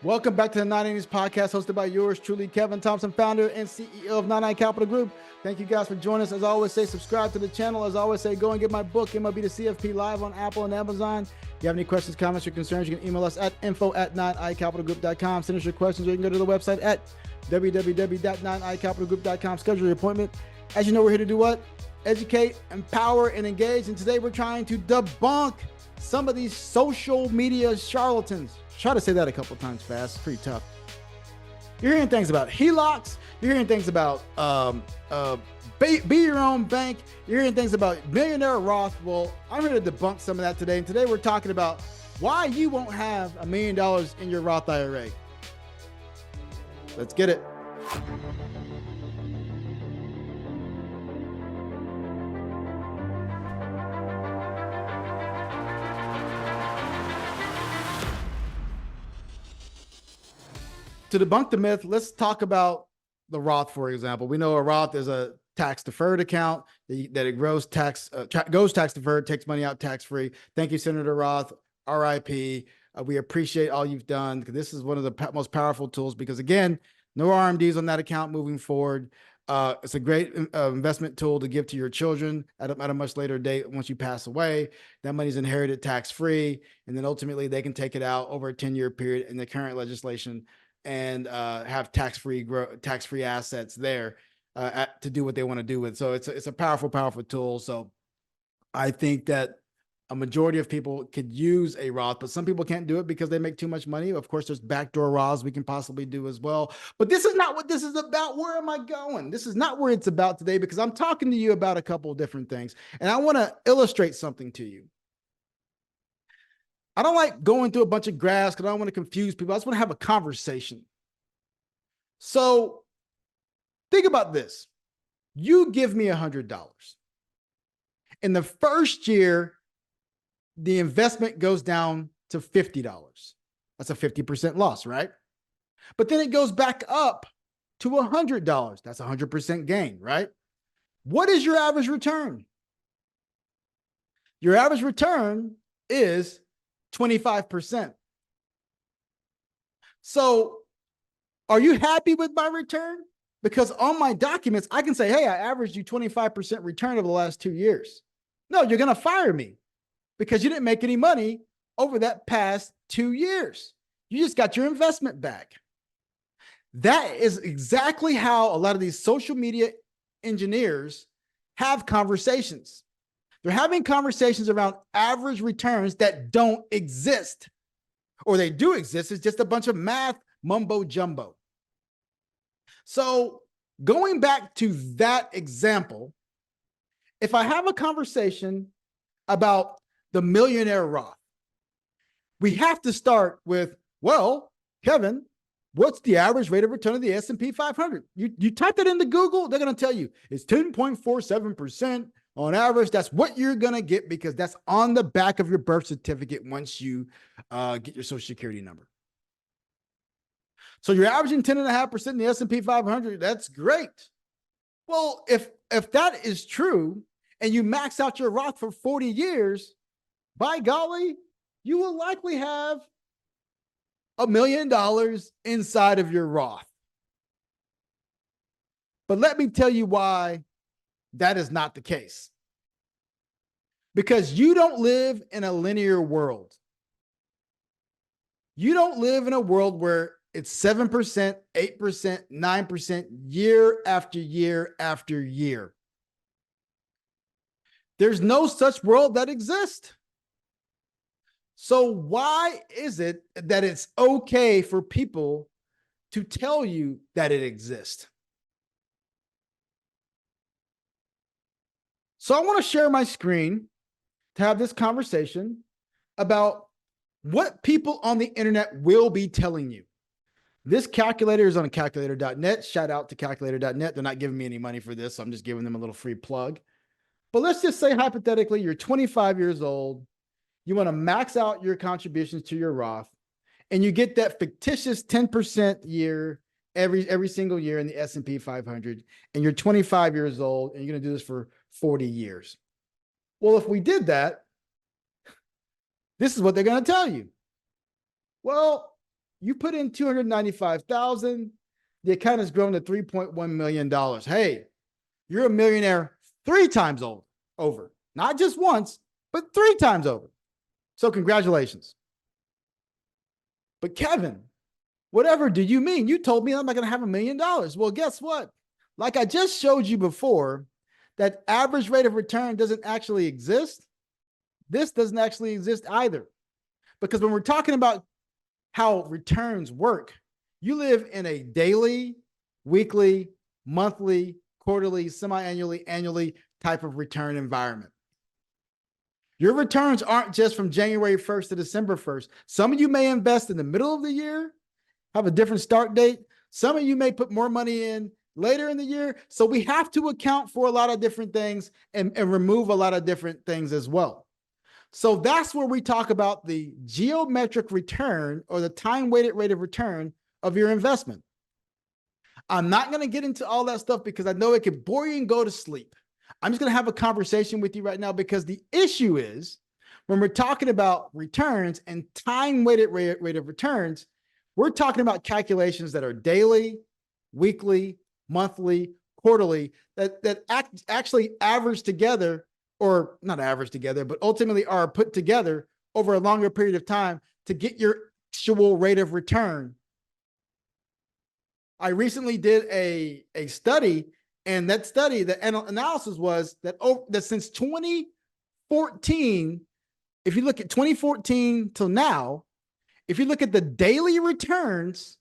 Welcome back to the 980s podcast hosted by yours truly, Kevin Thompson, founder and CEO of 99 Capital Group. Thank you guys for joining us. As I always say, subscribe to the channel. As I always say, go and get my book, MLB to CFP, live on Apple and Amazon. If you have any questions, comments, or concerns, you can email us at info@9icapitalgroup.com. Send us your questions, or you can go to the website at www.9icapitalgroup.com. Schedule your appointment. As you know, we're here to do what? Educate, empower, and engage. And today we're trying to debunk some of these social media charlatans. Try to say that a couple times fast. It's pretty tough. You're hearing things about HELOCs. You're hearing things about be your own bank. You're hearing things about Millionaire Roth. Well, I'm here to debunk some of that today. And today we're talking about why you won't have $1 million in your Roth IRA. Let's get it. To debunk the myth, let's talk about the Roth, for example. We know a Roth is a tax-deferred account that it goes tax-deferred, takes money out tax-free. Thank you, Senator Roth, RIP. We appreciate all you've done. This is one of the most powerful tools because, again, no RMDs on that account moving forward. It's a great investment tool to give to your children at a much later date once you pass away. That money's inherited tax-free, and then ultimately they can take it out over a 10-year period in the current legislation and have tax-free assets there to do what they want to do with. So it's a powerful tool. So I think that a majority of people could use a Roth, but some people can't do it because they make too much money. Of course, there's backdoor Roths we can possibly do as well. But this is not what this is about. Where am I going? This is not where it's about today because I'm talking to you about a couple of different things. And I want to illustrate something to you. I don't like going through a bunch of graphs because I don't want to confuse people. I just want to have a conversation. So think about this. You give me $100. In the first year, the investment goes down to $50. That's a 50% loss, right? But then it goes back up to $100. That's a 100% gain, right? What is your average return? Your average return is 25%. So are you happy with my return? Because on my documents, I can say, hey, I averaged you 25% return over the last 2 years. No, you're going to fire me because you didn't make any money over that past 2 years. You just got your investment back. That is exactly how a lot of these social media engineers have conversations. They're having conversations around average returns that don't exist, or they do exist. It's just a bunch of math mumbo jumbo. So going back to that example, if I have a conversation about the Millionaire Roth, we have to start with, well, Kevin, what's the average rate of return of the S&P 500? You type that into Google, they're going to tell you it's 10.47%. On average. That's what you're going to get because that's on the back of your birth certificate once you get your social security number. So you're averaging 10.5% in the S&P 500. That's great. Well, if that is true and you max out your Roth for 40 years, by golly, you will likely have $1 million inside of your Roth. But let me tell you why that is not the case. Because you don't live in a linear world. You don't live in a world where it's 7%, 8%, 9% year after year after year. There's no such world that exists. So why is it that it's okay for people to tell you that it exists? So I want to share my screen to have this conversation about what people on the internet will be telling you. This calculator is on calculator.net. Shout out to calculator.net. They're not giving me any money for this, so I'm just giving them a little free plug. But let's just say hypothetically, you're 25 years old. You want to max out your contributions to your Roth, and you get that fictitious 10% year every single year in the S&P 500, and you're 25 years old, and you're going to do this for 40 years. Well, if we did that, this is what they're going to tell you. Well, You put in $295,000. The account has grown to $3.1 million. Hey, you're a millionaire 3 times over, not just once, but 3 times over. So congratulations. But Kevin, whatever do you mean? You told me I'm not going to have $1 million. Well, guess what? Like I just showed you before, that average rate of return doesn't actually exist. This doesn't actually exist either. Because when we're talking about how returns work, you live in a daily, weekly, monthly, quarterly, semi-annually, annually type of return environment. Your returns aren't just from January 1st to December 1st. Some of you may invest in the middle of the year, have a different start date. Some of you may put more money in later in the year. So we have to account for a lot of different things and remove a lot of different things as well. So that's where we talk about the geometric return or the time-weighted rate of return of your investment. I'm not going to get into all that stuff because I know it could bore you and go to sleep. I'm just going to have a conversation with you right now because the issue is when we're talking about returns and time-weighted rate of returns, we're talking about calculations that are daily, weekly, monthly, quarterly, that actually average together, or not average together, but ultimately are put together over a longer period of time to get your actual rate of return. I recently did a study, and that study, the analysis was that since 2014, if you look at 2014 till now, if you look at the daily returns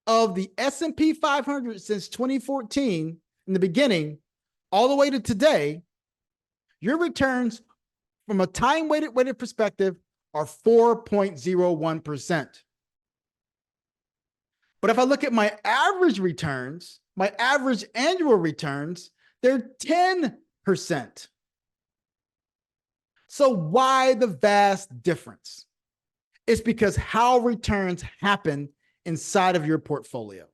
of the S&P 500 since 2014 in the beginning, all the way to today, your returns from a time-weighted perspective are 4.01%. But if I look at my average returns, my average annual returns, they're 10%. So why the vast difference? It's because how returns happen inside of your portfolio.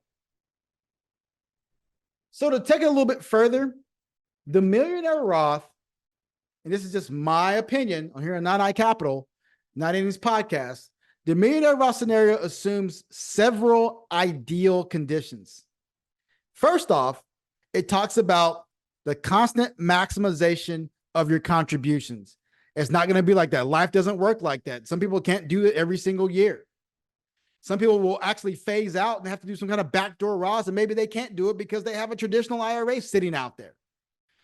So to take it a little bit further, the Millionaire Roth, and this is just my opinion on here on Not iCapital, not in these podcasts, the Millionaire Roth scenario assumes several ideal conditions. First off, it talks about the constant maximization of your contributions. It's not going to be like that. Life doesn't work like that. Some people can't do it every single year. Some people will actually phase out and have to do some kind of backdoor Roths, and maybe they can't do it because they have a traditional IRA sitting out there.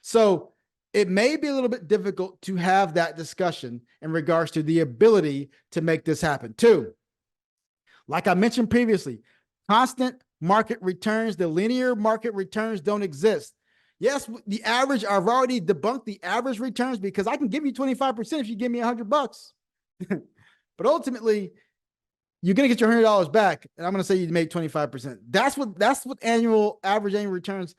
So it may be a little bit difficult to have that discussion in regards to the ability to make this happen. Two, like I mentioned previously, constant market returns, the linear market returns don't exist. Yes, the average, I've already debunked the average returns because I can give you 25% if you give me $100. But ultimately, you're going to get your $100 back, and I'm going to say you made 25%. That's what average annual returns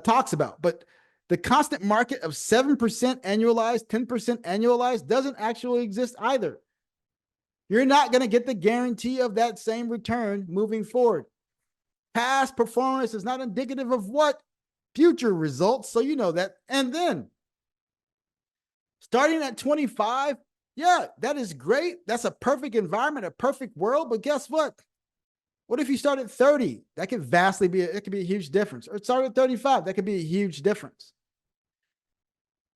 talks about. But the constant market of 7% annualized, 10% annualized doesn't actually exist either. You're not going to get the guarantee of that same return moving forward. Past performance is not indicative of what? Future results. So you know that. And then starting at 25, yeah, that is great. That's a perfect environment, a perfect world. But guess what? What if you start at 30? That could vastly be, it could be a huge difference. Or start at 35. That could be a huge difference.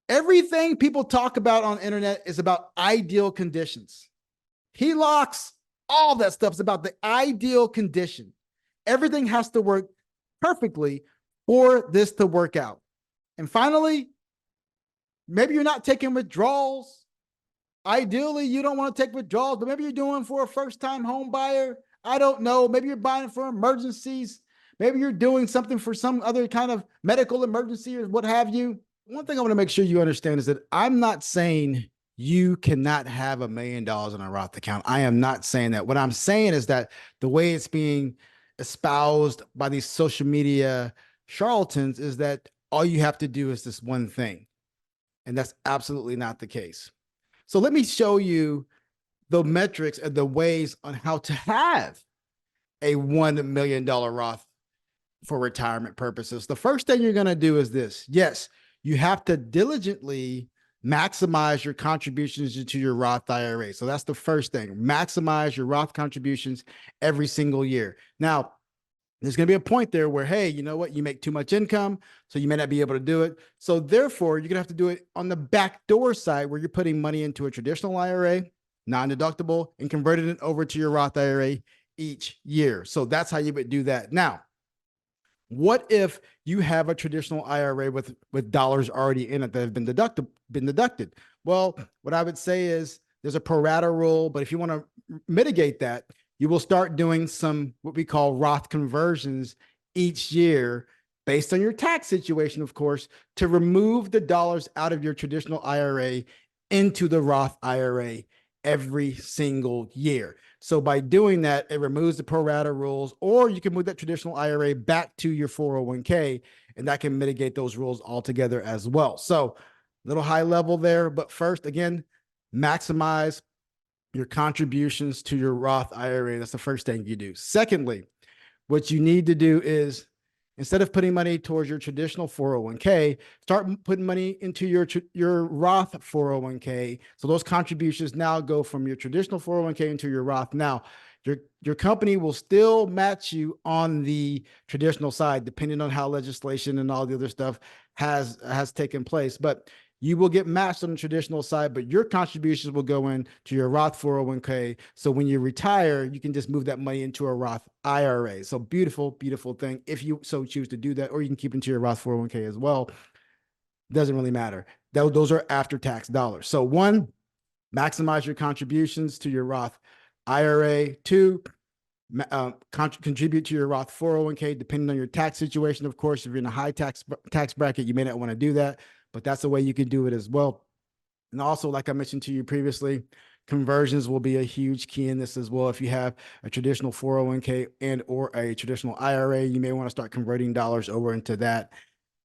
Everything people talk about on the internet is about ideal conditions. HELOCs, all that stuff is about the ideal condition. Everything has to work perfectly for this to work out. And finally, maybe you're not taking withdrawals. Ideally, you don't want to take withdrawals, but maybe you're doing for a first-time home buyer. I don't know. Maybe you're buying for emergencies. Maybe you're doing something for some other kind of medical emergency or what have you. One thing I want to make sure you understand is that I'm not saying you cannot have $1 million in a Roth account. I am not saying that. What I'm saying is that the way it's being espoused by these social media charlatans is that all you have to do is this one thing. And that's absolutely not the case. So let me show you the metrics and the ways on how to have a $1 million Roth for retirement purposes. The first thing you're going to do is this. Yes, you have to diligently maximize your contributions into your Roth IRA. So that's the first thing. Maximize your Roth contributions every single year. Now, there's going to be a point there where, hey, you know what? You make too much income, so you may not be able to do it. So therefore, you're going to have to do it on the backdoor side where you're putting money into a traditional IRA, non-deductible, and converting it over to your Roth IRA each year. So that's how you would do that. Now, what if you have a traditional IRA with dollars already in it that have been deducted? Well, what I would say is there's a pro rata rule, but if you want to mitigate that, you will start doing some what we call Roth conversions each year based on your tax situation, of course, to remove the dollars out of your traditional IRA into the Roth IRA every single year. So by doing that, it removes the pro rata rules, or you can move that traditional IRA back to your 401k, and that can mitigate those rules altogether as well. So a little high level there, but first, again, maximize your contributions to your Roth IRA. That's the first thing you do. Secondly, what you need to do is, instead of putting money towards your traditional 401k, start putting money into your Roth 401k. So those contributions now go from your traditional 401k into your Roth. Now, your company will still match you on the traditional side, depending on how legislation and all the other stuff has taken place. But you will get matched on the traditional side, but your contributions will go into your Roth 401k. So when you retire, you can just move that money into a Roth IRA. So beautiful, beautiful thing. If you so choose to do that, or you can keep into your Roth 401k as well. Doesn't really matter. Those are after-tax dollars. So one, maximize your contributions to your Roth IRA. Two, contribute to your Roth 401k, depending on your tax situation. Of course, if you're in a high tax bracket, you may not want to do that, but that's the way you can do it as well. And also, like I mentioned to you previously, conversions will be a huge key in this as well. If you have a traditional 401k and or a traditional IRA, you may want to start converting dollars over into that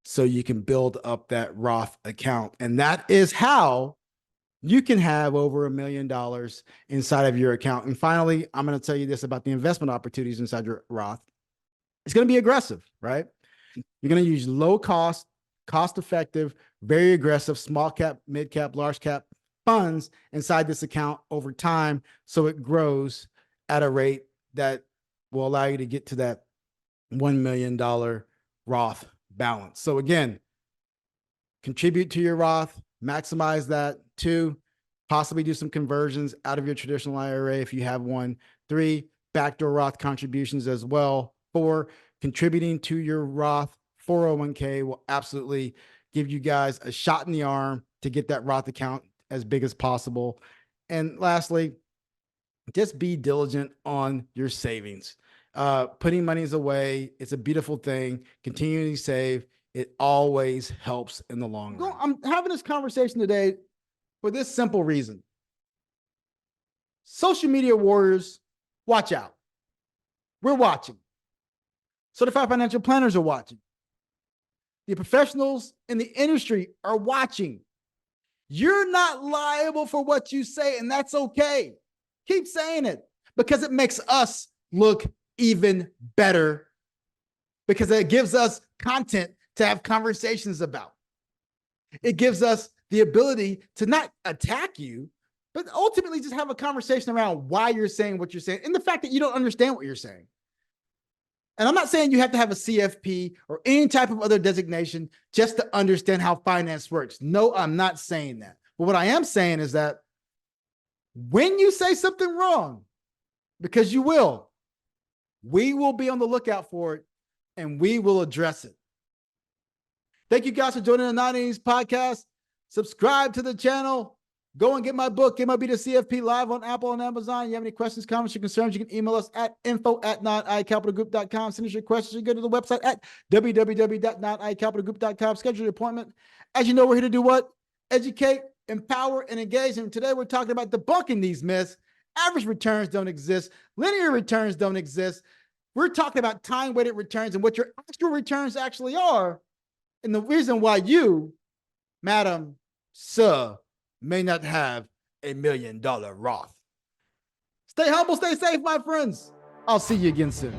so you can build up that Roth account. And that is how you can have over $1 million inside of your account. And finally, I'm going to tell you this about the investment opportunities inside your Roth. It's going to be aggressive, right? You're going to use low cost, cost-effective, very aggressive small cap, mid cap, large cap funds inside this account over time, so it grows at a rate that will allow you to get to that $1 million Roth balance. So again, contribute to your Roth, maximize that. Two, possibly do some conversions out of your traditional IRA if you have one. Three, backdoor Roth contributions as well. Four, contributing to your Roth 401k will absolutely give you guys a shot in the arm to get that Roth account as big as possible. And lastly, just be diligent on your savings. Putting monies away, it's a beautiful thing. Continuing to save, it always helps in the long run. I'm having this conversation today for this simple reason. Social media warriors, watch out. We're watching. Certified financial planners are watching. The professionals in the industry are watching. You're not liable for what you say, and that's okay. Keep saying it, because it makes us look even better, because it gives us content to have conversations about. It gives us the ability to not attack you, but ultimately just have a conversation around why you're saying what you're saying and the fact that you don't understand what you're saying. And I'm not saying you have to have a CFP or any type of other designation just to understand how finance works. No, I'm not saying that. But what I am saying is that when you say something wrong, because you will, we will be on the lookout for it and we will address it. Thank you guys for joining the 980s podcast. Subscribe to the channel. Go and get my book, Get My Beat to CFP, live on Apple and Amazon. You have any questions, comments, or concerns, you can email us at info@9icapitalgroup.com. Send us your questions. You go to the website at www.9icapitalgroup.com. Schedule your appointment. As you know, we're here to do what? Educate, empower, and engage. And today we're talking about debunking these myths. Average returns don't exist. Linear returns don't exist. We're talking about time-weighted returns and what your actual returns actually are. And the reason why you, madam, sir, may not have $1 million Roth. Stay humble, stay safe, my friends. I'll see you again soon.